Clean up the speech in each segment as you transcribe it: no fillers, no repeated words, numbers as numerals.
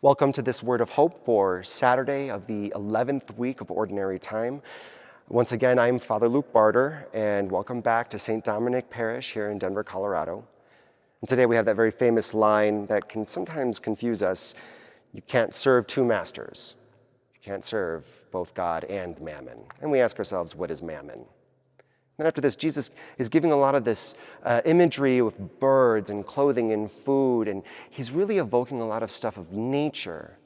Welcome to this word of hope for Saturday of the 11th week of Ordinary Time. Once again, I'm Father Luke Barter, and welcome back to St. Dominic Parish here in Denver, Colorado. And today we have that very famous line that can sometimes confuse us. You can't serve two masters. You can't serve both God and mammon. And we ask ourselves, what is mammon? Then after this, Jesus is giving a lot of this imagery with birds and clothing and food, and he's really evoking a lot of stuff of nature.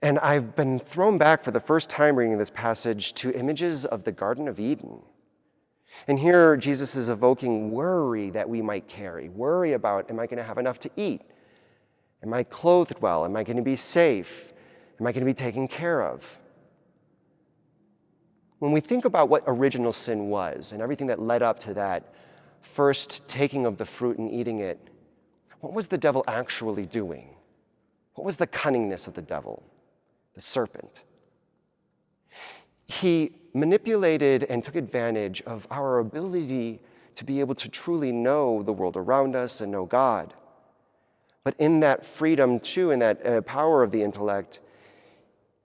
And I've been thrown back for the first time reading this passage to images of the Garden of Eden. And here Jesus is evoking worry that we might carry, worry about, am I going to have enough to eat? Am I clothed well? Am I going to be safe? Am I going to be taken care of? When we think about what original sin was and everything that led up to that first taking of the fruit and eating it, what was the devil actually doing? What was the cunningness of the devil, the serpent? He manipulated and took advantage of our ability to be able to truly know the world around us and know God. But in that freedom too, in that power of the intellect,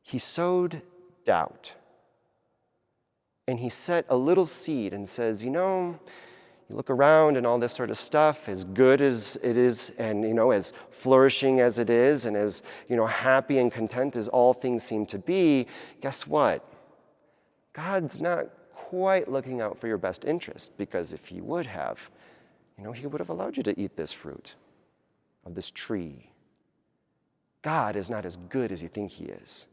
he sowed doubt. And he set a little seed and says, you look around and all this sort of stuff, as good as it is and, as flourishing as it is and as, happy and content as all things seem to be, guess what? God's not quite looking out for your best interest, because if he would have, he would have allowed you to eat this fruit of this tree. God is not as good as you think he is.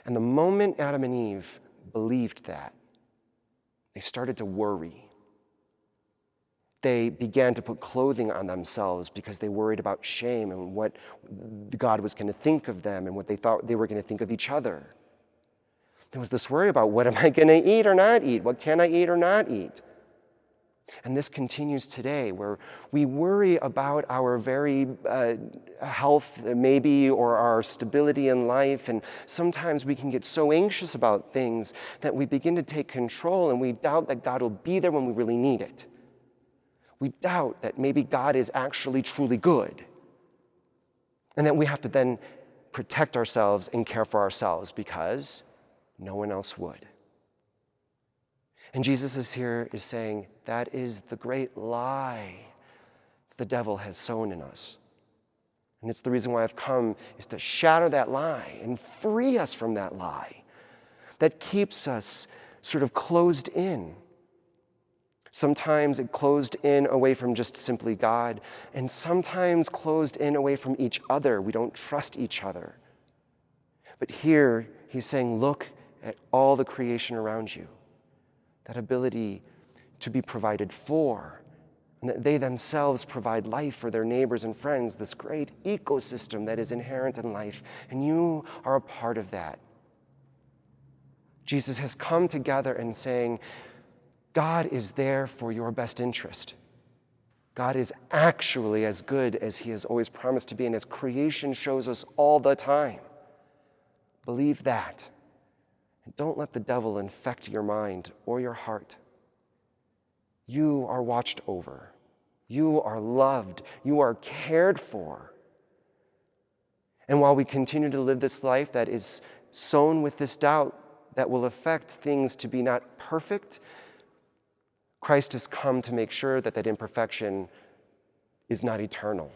And the moment Adam and Eve believed that, they started to worry. They began to put clothing on themselves because they worried about shame and what God was going to think of them and what they thought they were going to think of each other. There was this worry about, what am I going to eat or not eat? What can I eat or not eat? And this continues today, where we worry about our very health, maybe, or our stability in life. And sometimes we can get so anxious about things that we begin to take control, and we doubt that God will be there when we really need it. We doubt that maybe God is actually truly good, and that we have to then protect ourselves and care for ourselves because no one else would. And Jesus is saying, that is the great lie that the devil has sown in us. And it's the reason why I've come, is to shatter that lie and free us from that lie that keeps us sort of closed in. Sometimes it closed in away from just simply God, and sometimes closed in away from each other. We don't trust each other. But here he's saying, look at all the creation around you. That ability to be provided for, and that they themselves provide life for their neighbors and friends, this great ecosystem that is inherent in life, and you are a part of that. Jesus has come together and saying, God is there for your best interest. God is actually as good as he has always promised to be, and as creation shows us all the time. Believe that. And don't let the devil infect your mind or your heart. You are watched over. You are loved. You are cared for. And while we continue to live this life that is sown with this doubt that will affect things to be not perfect, Christ has come to make sure that that imperfection is not eternal,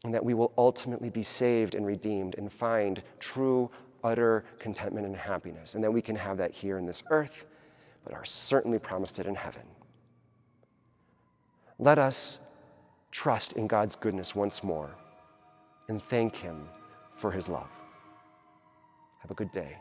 and that we will ultimately be saved and redeemed and find true utter contentment and happiness, and that we can have that here in this earth, but are certainly promised it in heaven. Let us trust in God's goodness once more and thank him for his love. Have a good day.